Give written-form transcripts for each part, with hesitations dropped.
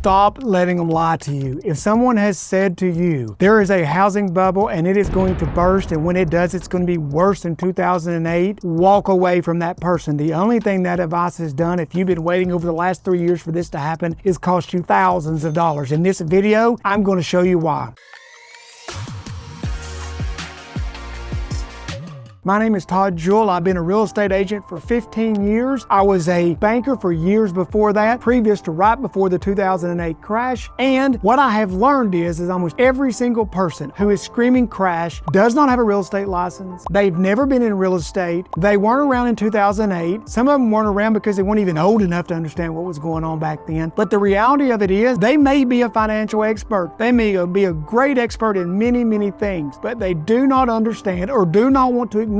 Stop letting them lie to you. If someone has said to you, there is a housing bubble and it is going to burst, and when it does, it's going to be worse than 2008, walk away from that person. The only thing that advice has done, if you've been waiting over the last 3 years for this to happen, is cost you thousands of dollars. In this video, I'm going to show you why. My name is Todd Jewell. I've been a real estate agent for 15 years. I was a banker for years before that, previous to right before the 2008 crash. And what I have learned is almost every single person who is screaming crash does not have a real estate license. They've never been in real estate. They weren't around in 2008. Some of them weren't around because they weren't even old enough to understand what was going on back then. But the reality of it is they may be a financial expert. They may be a great expert in many, many things, but they do not understand or do not want to acknowledge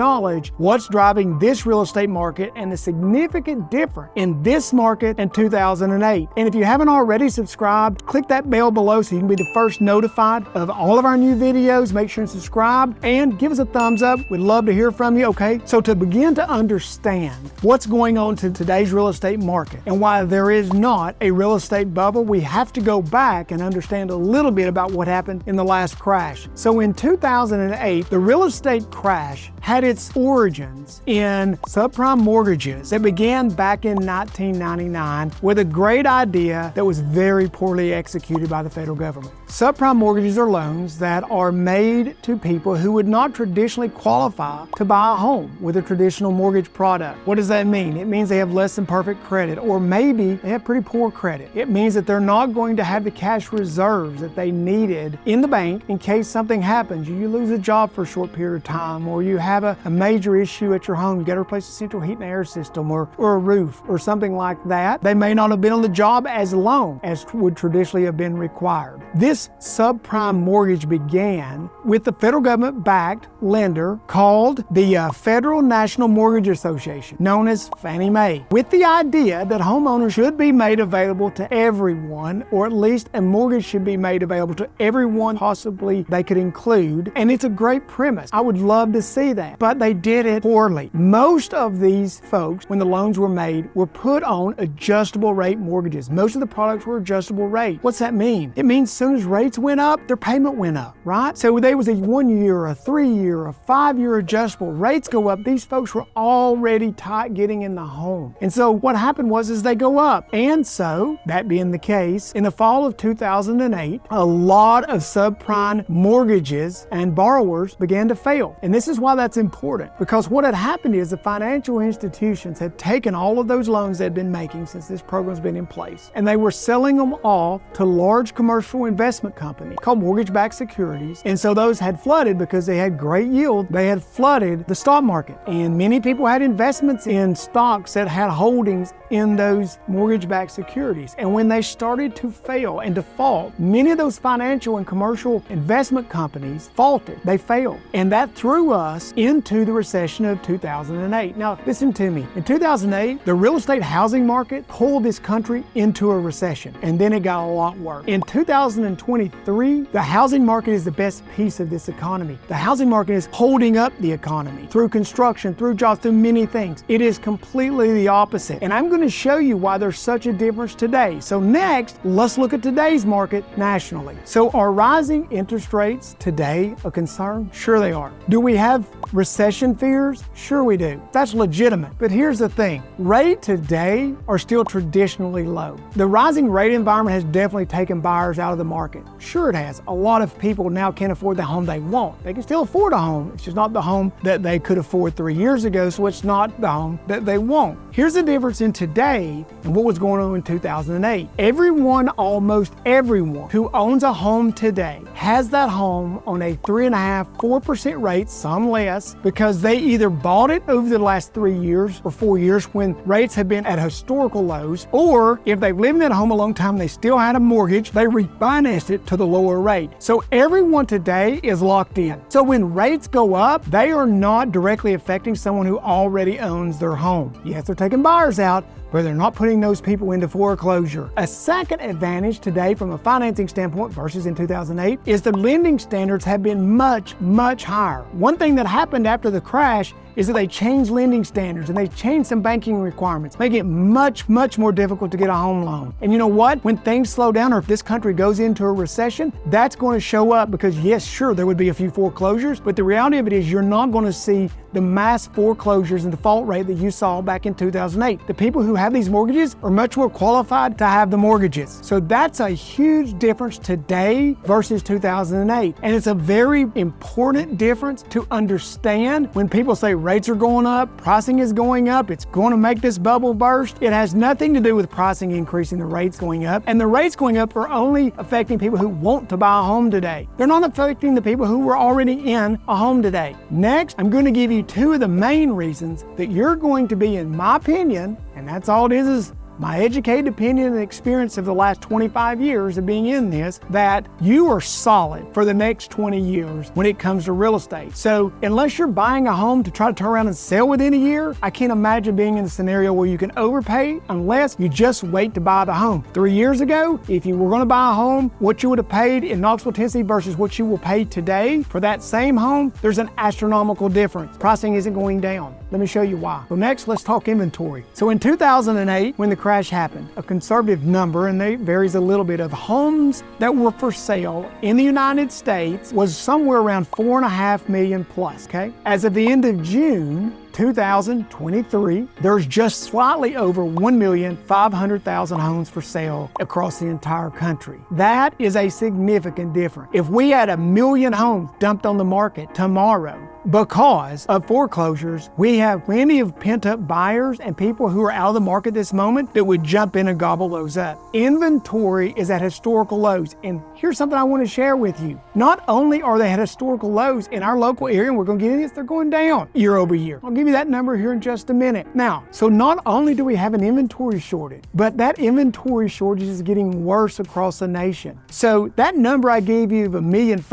what's driving this real estate market and the significant difference in this market and 2008. And if you haven't already subscribed, click that bell below so you can be the first notified of all of our new videos. Make sure and subscribe and give us a thumbs up. We'd love to hear from you, okay? So to begin to understand what's going on to today's real estate market and why there is not a real estate bubble, we have to go back and understand a little bit about what happened in the last crash. So in 2008, the real estate crash had its origins in subprime mortgages that began back in 1999 with a great idea that was very poorly executed by the federal government. Subprime mortgages are loans that are made to people who would not traditionally qualify to buy a home with a traditional mortgage product. What does that mean? It means they have less than perfect credit, or maybe they have pretty poor credit. It means that they're not going to have the cash reserves that they needed in the bank in case something happens. You lose a job for a short period of time, or you have a major issue at your home. You got to replace the central heat and air system or a roof or something like that. They may not have been on the job as long as would traditionally have been required. This subprime mortgage began with the federal government-backed lender called the Federal National Mortgage Association, known as Fannie Mae, with the idea that homeowners should be made available to everyone, or at least a mortgage should be made available to everyone possibly they could include. And it's a great premise. I would love to see that, but they did it poorly. Most of these folks, when the loans were made, were put on adjustable rate mortgages. Most of the products were adjustable rate. What's that mean? It means as soon as rates went up, their payment went up, right? So there was a 1 year, a 3 year, a 5 year adjustable. Rates go up. These folks were already tight getting in the home. And so what happened was they go up. And so, that being the case, in the fall of 2008, a lot of subprime mortgages and borrowers began to fail. And this is why that's important, because what had happened is the financial institutions had taken all of those loans they'd been making since this program's been in place, and they were selling them off to large commercial investment companies called mortgage-backed securities. And so those had flooded because they had great yield. They had flooded the stock market, and many people had investments in stocks that had holdings in those mortgage-backed securities. And when they started to fail and default, many of those financial and commercial investment companies faltered. They failed. And that threw us into the recession of 2008. Now, listen to me. In 2008, the real estate housing market pulled this country into a recession, and then it got a lot worse. In 2023, the housing market is the best piece of this economy. The housing market is holding up the economy through construction, through jobs, through many things. It is completely the opposite. And I'm going to show you why there's such a difference today. So next, let's look at today's market nationally. So are rising interest rates today a concern? Sure they are. Do we have recession fears? Sure we do. That's legitimate. But here's the thing. Rates today are still traditionally low. The rising rate environment has definitely taken buyers out of the market. Sure it has. A lot of people now can't afford the home they want. They can still afford a home. It's just not the home that they could afford 3 years ago, so it's not the home that they want. Here's the difference in today and what was going on in 2008. Everyone, almost everyone who owns a home today has that home on a 3.5–4% rate, some less, because they either bought it over the last 3 years or 4 years when rates have been at historical lows, or if they've lived in that home a long time, they still had a mortgage, they refinanced it to the lower rate. So everyone today is locked in. So when rates go up, they are not directly affecting someone who already owns their home. Yes, they're taking buyers out, but they're not putting those people into foreclosure. A second advantage today from a financing standpoint versus in 2008 is the lending standards have been much, much higher. One thing that happened after the crash is that they changed lending standards and they changed some banking requirements, making it much, much more difficult to get a home loan. And you know what? When things slow down or if this country goes into a recession, that's going to show up because yes, sure, there would be a few foreclosures, but the reality of it is you're not going to see the mass foreclosures and default rate that you saw back in 2008. The people who have these mortgages are much more qualified to have the mortgages. So that's a huge difference today versus 2008. And it's a very important difference to understand when people say rates are going up, pricing is going up, it's going to make this bubble burst. It has nothing to do with pricing increasing, the rates going up. And the rates going up are only affecting people who want to buy a home today. They're not affecting the people who were already in a home today. Next, I'm going to give you two of the main reasons that you're going to be, in my opinion, and that's all it is my educated opinion and experience of the last 25 years of being in this, that you are solid for the next 20 years when it comes to real estate. So unless you're buying a home to try to turn around and sell within a year, I can't imagine being in a scenario where you can overpay unless you just wait to buy the home. 3 years ago, if you were going to buy a home, what you would have paid in Knoxville, Tennessee versus what you will pay today for that same home, there's an astronomical difference. Pricing isn't going down. Let me show you why. So next, let's talk inventory. So in 2008, when the crash happened, a conservative number, and it varies a little bit, of homes that were for sale in the United States was somewhere around 4.5 million plus, okay? As of the end of June 2023, there's just slightly over 1,500,000 homes for sale across the entire country. That is a significant difference. If we had 1 million homes dumped on the market tomorrow because of foreclosures, we have plenty of pent-up buyers and people who are out of the market this moment that would jump in and gobble those up. Inventory is at historical lows, and here's something I want to share with you. Not only are they at historical lows in our local area, and we're going to get into this, they're going down year over year. I'll give you that number here in just a minute. Now, so not only do we have an inventory shortage, but that inventory shortage is getting worse across the nation. So that number I gave you of 1.5 million,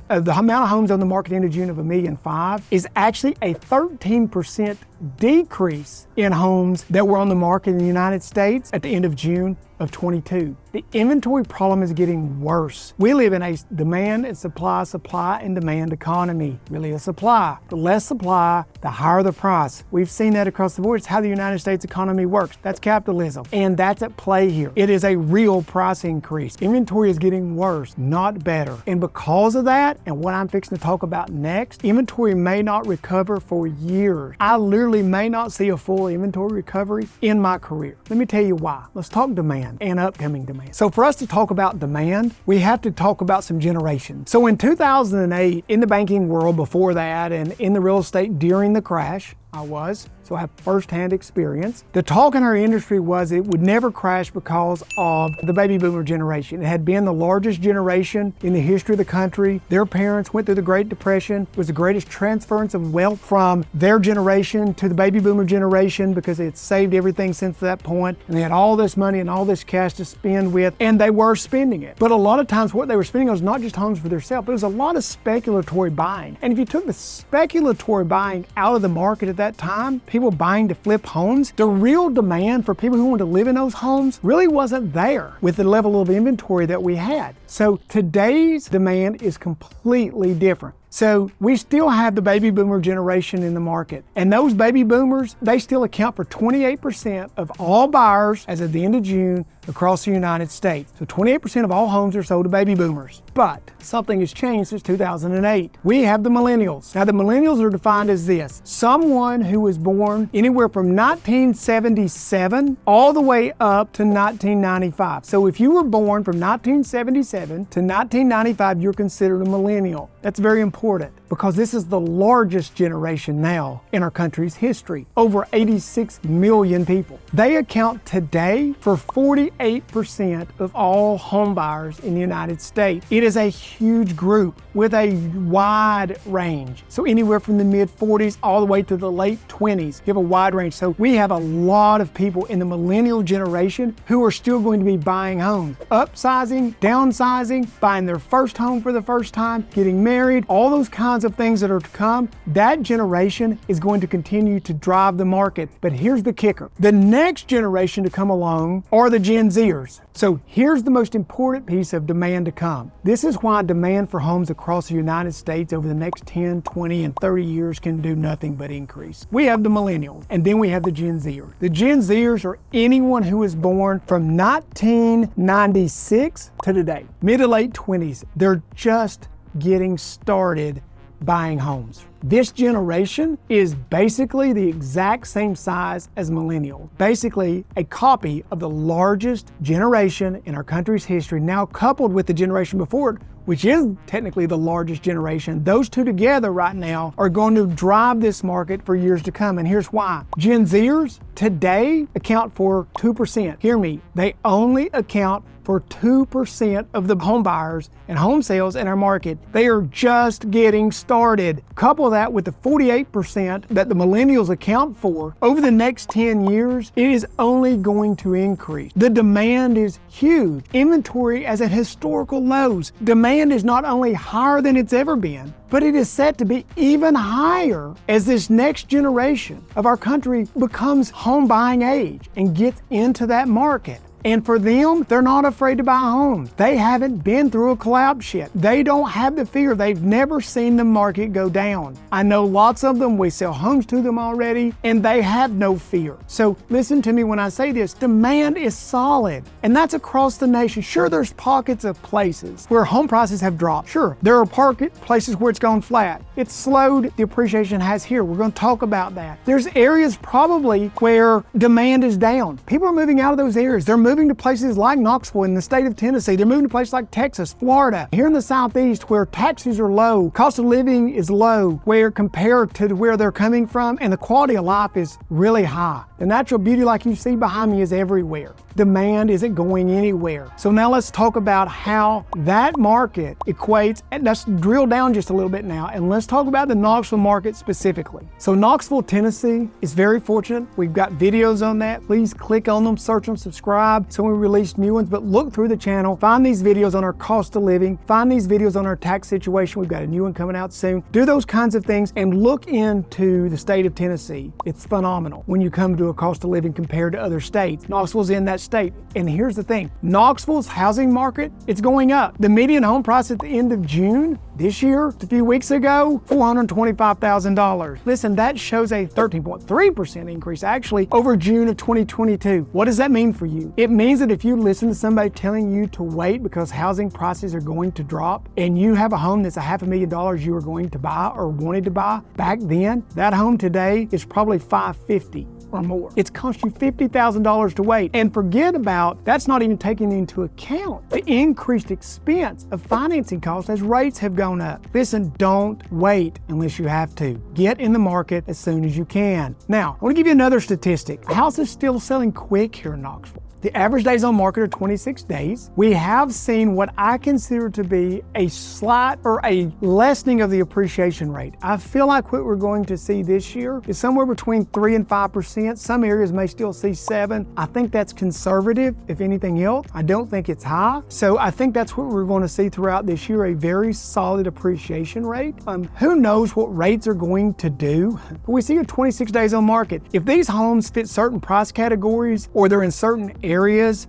of the amount of homes on the market in June of 1.5 million, is actually a 13% decrease in homes that were on the market in the United States at the end of June of 22. The inventory problem is getting worse. We live in a demand and supply and demand economy. Really a supply. The less supply, the higher the price. We've seen that across the board. It's how the United States economy works. That's capitalism. And that's at play here. It is a real price increase. Inventory is getting worse, not better. And because of that, and what I'm fixing to talk about next, inventory may not recover for years. I literally may not see a full inventory recovery in my career. Let me tell you why. Let's talk demand and upcoming demand. So for us to talk about demand, we have to talk about some generations. So in 2008, in the banking world before that, and in the real estate during the crash, so I have firsthand experience. The talk in our industry was it would never crash because of the baby boomer generation. It had been the largest generation in the history of the country. Their parents went through the Great Depression. It was the greatest transference of wealth from their generation to the baby boomer generation because they had saved everything since that point, and they had all this money and all this cash to spend with, and they were spending it. But a lot of times what they were spending was not just homes for themselves, it was a lot of speculatory buying. And if you took the speculatory buying out of the market at that time, people buying to flip homes, the real demand for people who want to live in those homes really wasn't there with the level of inventory that we had. So today's demand is completely different. So we still have the baby boomer generation in the market. And those baby boomers, they still account for 28% of all buyers as of the end of June across the United States. So 28% of all homes are sold to baby boomers. But something has changed since 2008. We have the millennials. Now the millennials are defined as this: someone who was born anywhere from 1977 all the way up to 1995. So if you were born from 1977 to 1995, you're considered a millennial. That's very important because this is the largest generation now in our country's history. Over 86 million people. They account today for 48% of all home buyers in the United States. It is a huge group with a wide range. So anywhere from the mid-40s all the way to the late 20s. You have a wide range. So we have a lot of people in the millennial generation who are still going to be buying homes. Upsizing, downsizing, buying their first home for the first time, getting married, all those kinds of things that are to come. That generation is going to continue to drive the market. But here's the kicker. The next generation to come along are the Gen Gen Zers. So here's the most important piece of demand to come. This is why demand for homes across the United States over the next 10, 20, and 30 years can do nothing but increase. We have the Millennials, and then we have the Gen Zers. The Gen Zers are anyone who was born from 1996 to today, mid to late 20s. They're just getting started buying homes. This generation is basically the exact same size as millennials, basically a copy of the largest generation in our country's history, now coupled with the generation before it, which is technically the largest generation. Those two together right now are going to drive this market for years to come, and here's why. Gen Zers today account for 2%. Hear me, they only account for 2% of the home buyers and home sales in our market. They are just getting started. Couple that with the 48% that the millennials account for. Over the next 10 years, it is only going to increase. The demand is huge. Inventory is at historical lows. Demand is not only higher than it's ever been, but it is set to be even higher as this next generation of our country becomes home buying age and gets into that market. And for them, they're not afraid to buy homes. They haven't been through a collapse yet. They don't have the fear. They've never seen the market go down. I know lots of them, we sell homes to them already, and they have no fear. So listen to me when I say this, demand is solid, and that's across the nation. Sure, there's pockets of places where home prices have dropped. Sure, there are places where it's gone flat. It's slowed, the appreciation has here. We're gonna talk about that. There's areas probably where demand is down. People are moving out of those areas. They're moving to places like Knoxville in the state of Tennessee. They're moving to places like Texas, Florida. Here in the Southeast where taxes are low, cost of living is low, where compared to where they're coming from, and the quality of life is really high. The natural beauty like you see behind me is everywhere. Demand isn't going anywhere. So now let's talk about how that market equates, and let's drill down just a little bit now, and let's talk about the Knoxville market specifically. So Knoxville, Tennessee is very fortunate. We've got videos on that. Please click on them, search them, subscribe so we release new ones, but look through the channel, find these videos on our cost of living, find these videos on our tax situation. We've got a new one coming out soon. Do those kinds of things and look into the state of Tennessee. It's phenomenal when you come to a cost of living compared to other states. Knoxville's in that state. And here's the thing, Knoxville's housing market, it's going up. The median home price at the end of June this year, a few weeks ago, $425,000. Listen, that shows a 13.3% increase actually over June of 2022. What does that mean for you? It means that if you listen to somebody telling you to wait because housing prices are going to drop, and you have a home that's $500,000 you were going to buy or wanted to buy back then, that home today is probably $550,000. or more. It's cost you $50,000 to wait. And forget about, that's not even taking into account the increased expense of financing costs as rates have gone up. Listen, don't wait unless you have to. Get in the market as soon as you can. Now, I want to give you another statistic. Houses still selling quick here in Knoxville. The average days on market are 26 days. We have seen what I consider to be a slight or a lessening of the appreciation rate. I feel like what we're going to see this year is somewhere between 3 and 5%. Some areas may still see 7. I think that's conservative, if anything else. I don't think it's high. So I think that's what we're going to see throughout this year, a very solid appreciation rate. Who knows what rates are going to do? But we see a 26 days on market. If these homes fit certain price categories or they're in certain areas,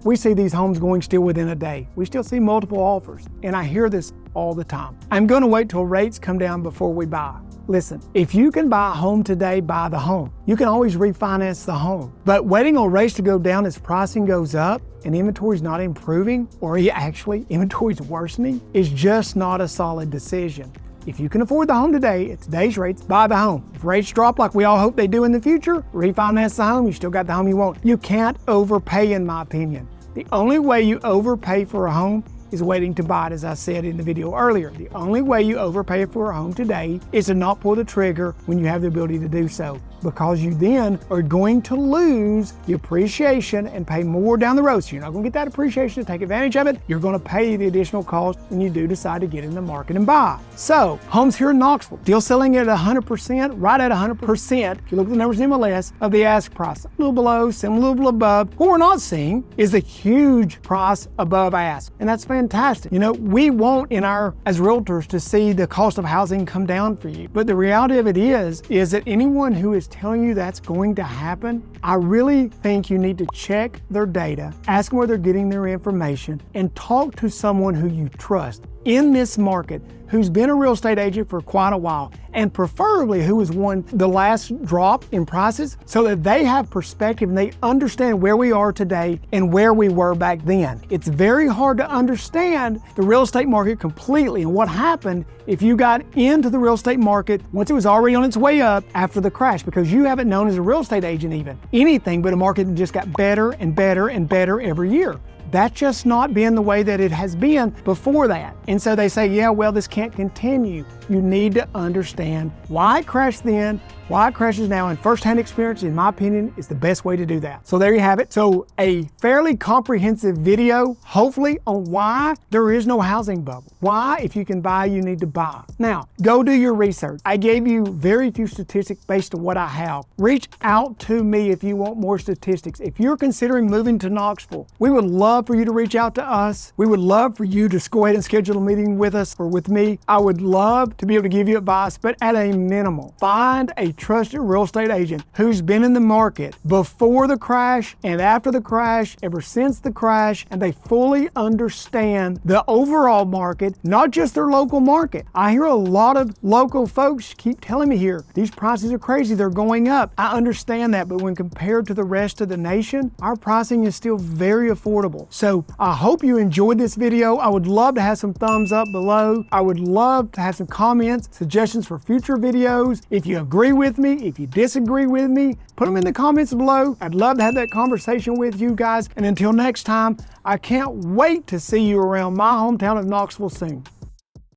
we see these homes going still within a day. We still see multiple offers, and I hear this all the time. I'm going to wait till rates come down before we buy. Listen, if you can buy a home today, buy the home. You can always refinance the home. But waiting on rates to go down as pricing goes up and inventory is not improving, or actually inventory is worsening, is just not a solid decision. If you can afford the home today at today's rates, buy the home. If rates drop like we all hope they do in the future, refinance the home, you still got the home you want. You can't overpay, in my opinion. The only way you overpay for a home is waiting to buy it, as I said in the video earlier. The only way you overpay for a home today is to not pull the trigger when you have the ability to do so, because you then are going to lose the appreciation and pay more down the road. So you're not going to get that appreciation to take advantage of it. You're going to pay the additional cost when you do decide to get in the market and buy. So homes here in Knoxville, still selling at 100%, right at 100%, if you look at the numbers in MLS, of the ask price. A little below, some a little above. What we're not seeing is a huge price above ask, and that's fantastic. You know, we want as realtors to see the cost of housing come down for you. But the reality of it is that anyone who is is telling you that's going to happen, I really think you need to check their data, ask them where they're getting their information, and talk to someone who you trust in this market, who's been a real estate agent for quite a while, and preferably who has won the last drop in prices, so that they have perspective and they understand where we are today and where we were back then. It's very hard to understand the real estate market completely and what happened if you got into the real estate market once it was already on its way up after the crash, because you haven't known as a real estate agent even anything but a market that just got better and better and better every year. That's just not been the way that it has been before that. And so they say, yeah, well, this can't continue. You need to understand why it crashed then, why it crashes now, and firsthand experience, in my opinion, is the best way to do that. So there you have it. So a fairly comprehensive video, hopefully, on why there is no housing bubble. Why, if you can buy, you need to buy. Now, go do your research. I gave you very few statistics based on what I have. Reach out to me if you want more statistics. If you're considering moving to Knoxville, we would love for you to reach out to us. We would love for you to go ahead and schedule a meeting with us or with me. I would love to be able to give you advice, but at a minimum, find a trusted real estate agent who's been in the market before the crash and after the crash, ever since the crash, and they fully understand the overall market, not just their local market. I hear a lot of local folks keep telling me here, these prices are crazy, they're going up. I understand that, but when compared to the rest of the nation, our pricing is still very affordable. So I hope you enjoyed this video. I would love to have some thumbs up below. I would love to have some comments, suggestions for future videos. If you agree with me, if you disagree with me, put them in the comments below. I'd love to have that conversation with you guys. And until next time, I can't wait to see you around my hometown of Knoxville soon.